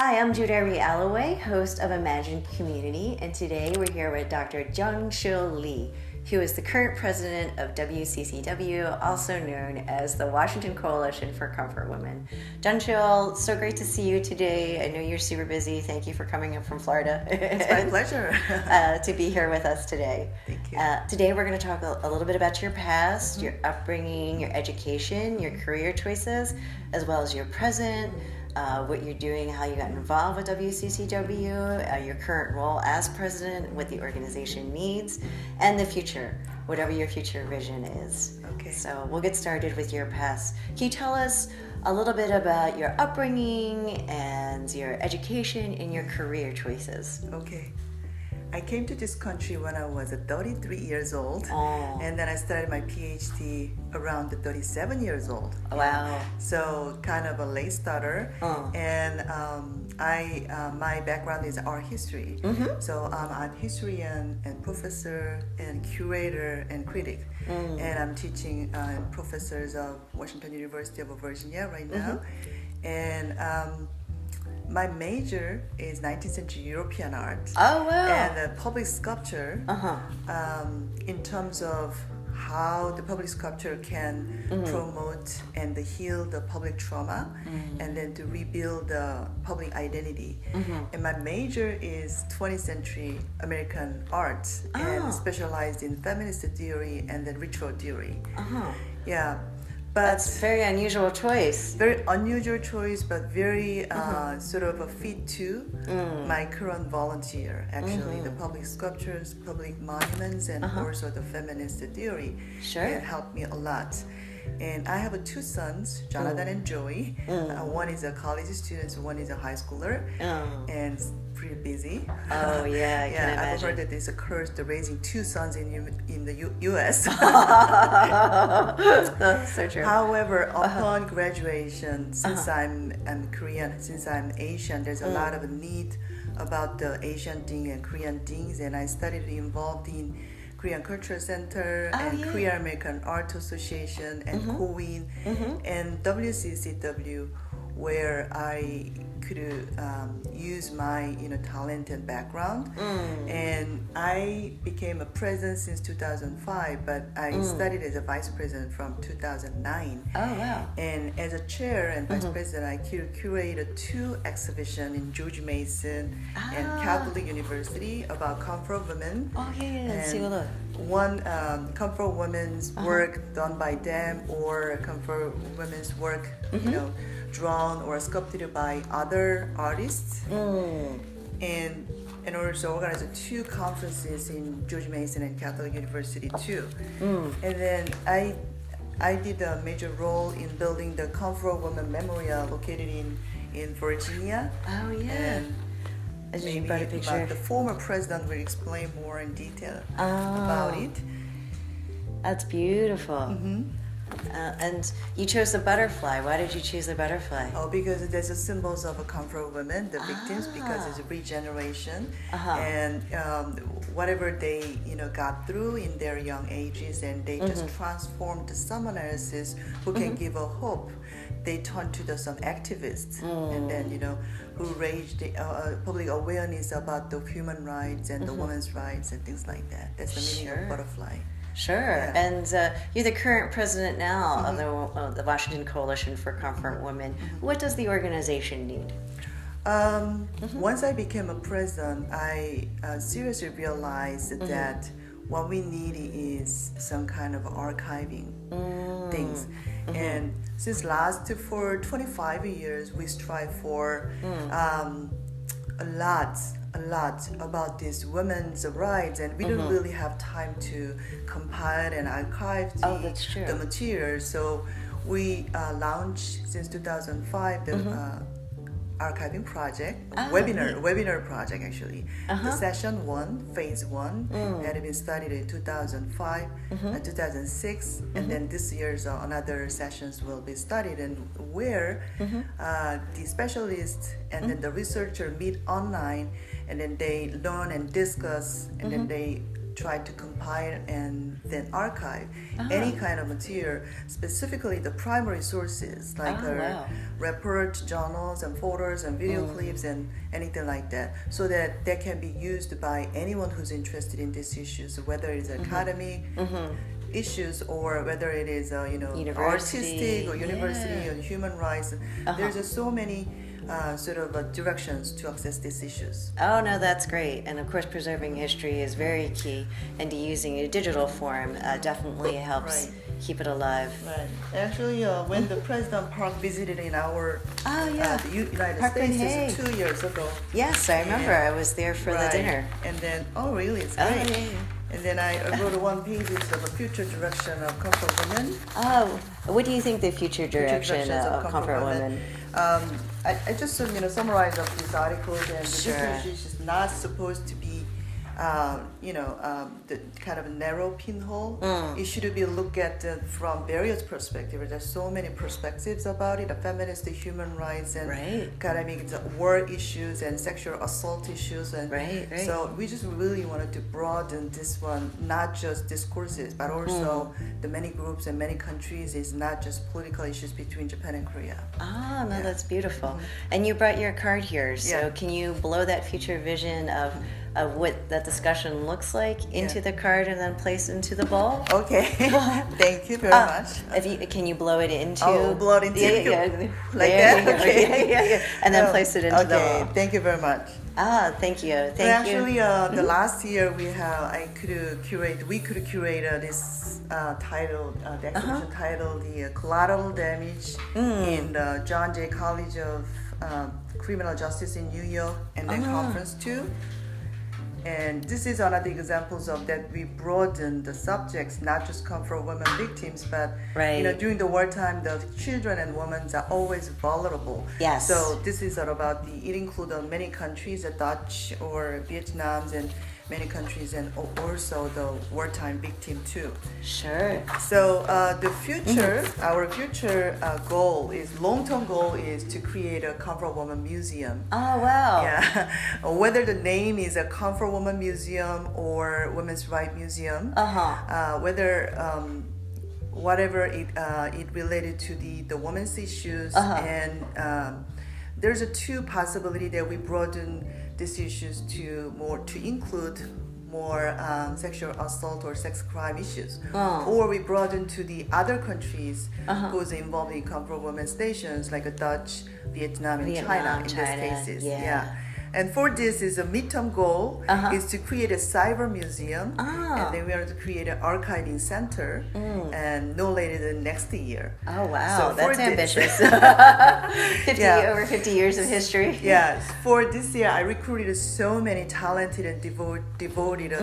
Hi, I'm Judari Alloway, host of Imagine Community, and today we're here with Dr. Jungsil Lee, who is the current president of WCCW, also known as the Washington Coalition for Comfort Women. Jungsil, so great to see you today. I know you're super busy. Thank you for coming up from Florida. It's my pleasure. To be here with us today. Thank you. Today we're going to talk a little bit about your past, your upbringing, your education, your career choices, as well as your present. What you're doing, how you got involved with WCCW, your current role as president, what the organization needs, and the future, whatever your future vision is. Okay. So we'll get started with your past. Can you tell us a little bit about your upbringing and your education and your career choices? Okay. I came to this country when I was 33 years old, and then I started my Ph.D. around 37 years old. Wow. So kind of a late starter. And my background is art history. Mm-hmm. So I'm an historian and professor and curator and critic. And I'm teaching professors of Washington University of Virginia right now. And my major is 19th century European art. Oh, wow. And public sculpture in terms of how the public sculpture can promote and heal the public trauma and then to rebuild the public identity. And my major is 20th century American art and specialized in feminist theory and then ritual theory. Yeah. But that's a very unusual choice. Very unusual choice, but very sort of a fit to my current volunteer, actually. The public sculptures, public monuments, and also the feminist theory. Sure. It helped me a lot. And I have two sons, Jonathan and Joey. One is a college student, one is a high schooler. And it's pretty busy. Oh, yeah, I can imagine. I've heard that there's a curse to raising two sons in the U.S. So true. However, upon graduation, since I'm Korean, since I'm Asian, there's a lot of need about the Asian thing and Korean things, and I started involved in Korean Cultural Center and Korean American Art Association and KOIN and WCCW, where I could use my talent and background. And I became a president since 2005, but I started as a vice president from 2009. Oh, wow. And as a chair and vice president, I curated two exhibitions in George Mason and Catholic University about comfort women. Oh, yeah. Let's see a look. One comfort women's work done by them, or comfort women's work, drawn or sculpted by other artists. And also organized two conferences in George Mason and Catholic University too. And then I did a major role in building the Comfort Women Memorial located in Virginia. Oh, yeah. And maybe about the former president will explain more in detail about it. That's beautiful. And you chose the butterfly. Why did you choose the butterfly? Oh, because there's a symbols of a comfort women, the victims, because it's a regeneration, and whatever they got through in their young ages, and they just transformed to someone else's who can give a hope. They turn to some activists, and then who raised the public awareness about the human rights and the women's rights and things like that. That's the meaning of butterfly. Sure. Yeah. And you're the current president now of the Washington Coalition for Comfort Women. What does the organization need? Once I became a president, I seriously realized that what we need is some kind of archiving things. And since for 25 years, we strive for a lot about these women's rights, and we don't really have time to compile and archive the material. So we launched since 2005 the archiving project, webinar project actually. The session 1, phase 1, had been started in 2005 and 2006, and then this year's another sessions will be studied, and where the specialists and then the researcher meet online, and then they learn and discuss, and then they try to compile and then archive any kind of material, specifically the primary sources like report, journals, and photos, and video clips, and anything like that, so that they can be used by anyone who's interested in these issues, whether it's academic issues or whether it is artistic or university or human rights. There's just so many directions to access these issues. Oh no, that's great. And of course preserving history is very key, and using a digital form definitely helps keep it alive. Right. Actually, when the President Park visited in our the United Park States 2 years ago. Yes, I remember. I was there for the dinner. And then, oh really, it's great. And then I wrote one page of a future direction of comfort women. Oh, what do you think the future direction of comfort women? I just summarized up these articles, and the difference is not supposed to be the kind of narrow pinhole. It should be looked at from various perspectives. There's so many perspectives about it: the feminist, the human rights, and academic, the war issues, and sexual assault issues. And so we just really wanted to broaden this one, not just discourses, but also the many groups and many countries. It's not just political issues between Japan and Korea. Ah, no, that's beautiful. And you brought your card here, so can you blow that future vision of what that discussion looks like into the card and then place into the bowl? Okay. Thank you very much. Can you blow it into? Oh, blow it into like that. Okay. And then place it into the bowl. Okay. Thank you very much. Ah, thank you. Actually, the last year we could curate this title, the exhibition title, the collateral damage in the John Jay College of Criminal Justice in New York, and then conference 2. And this is another examples of that we broaden the subjects, not just come from women victims, but during the wartime, the children and women are always vulnerable. Yes. So this is about it includes many countries, the Dutch or Vietnam and many countries, and also the wartime victim too. Sure. So the future, our future long-term goal is to create a Comfort Woman Museum. Oh wow. Yeah. Whether the name is a Comfort Woman Museum or Women's Rights Museum, whether whatever it related to the women's issues, and there's a two possibility that we broaden these issues to include more sexual assault or sex crime issues, or we broaden to the other countries who's involved in comfort women stations like Dutch, Vietnam, and China in these cases. Yeah. And for this is a midterm goal is to create a cyber museum, and then we are to create an archiving center, and no later than next year. Oh wow, so that's ambitious. Over 50 years of history. Yes, for this year I recruited so many talented and devoted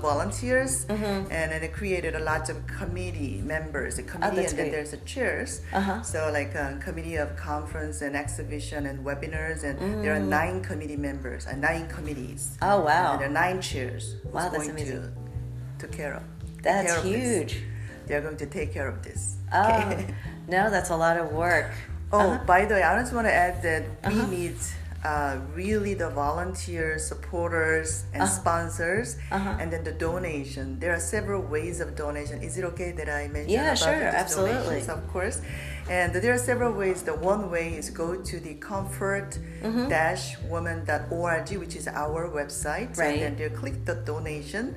volunteers, and then I created a lot of committee members, and then there's a chairs. So like a committee of conference and exhibition and webinars, and there are 9 committee members and 9 committees. Oh wow! And there are 9 chairs. Wow, that's amazing. To care of. That's huge. They're going to take care of this. Oh, no, that's a lot of work. Oh, by the way, I just want to add that we need really the volunteers, supporters, and sponsors, and then the donation. There are several ways of donation. Is it okay that I mention about absolutely. donations? Of course. And there are several ways. The one way is go to the comfort-woman.org, which is our website, and then they click the donation,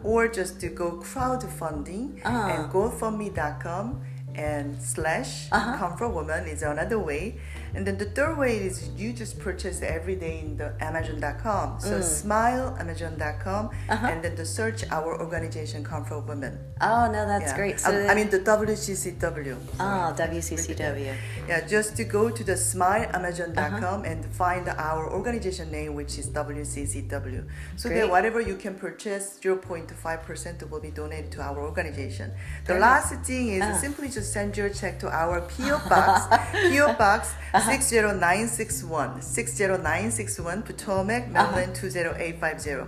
or just to go crowdfunding and GoFundMe.com and / comfort woman is another way. And then the third way is you just purchase every day in the Amazon.com. So smile Amazon.com, and then the search our organization Comfort Women. Oh no, that's great. So I mean the WCCW. Oh, WCCW. Yeah, just to go to the smile Amazon.com and find our organization name, which is WCCW. So that whatever you can purchase, 0.5% will be donated to our organization. The last thing is simply just send your check to our PO Box, PO Box 60961, Potomac, Maryland 20850.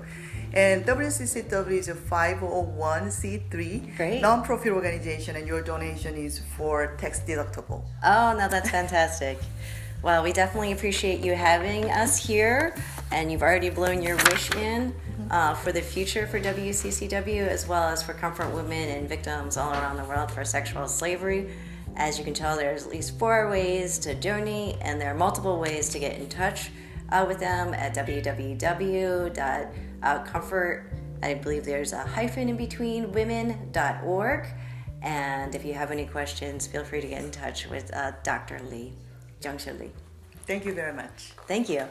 And WCCW is a 501c3 non-profit organization, and your donation is for tax deductible. Oh, no, that's fantastic. Well, we definitely appreciate you having us here, and you've already blown your wish in for the future for WCCW, as well as for comfort women and victims all around the world for sexual slavery. As you can tell, there's at least 4 ways to donate, and there are multiple ways to get in touch with them at www.comfort, I believe there's a hyphen in between, women.org. And if you have any questions, feel free to get in touch with Dr. Lee, Jungsil Lee. Thank you very much. Thank you.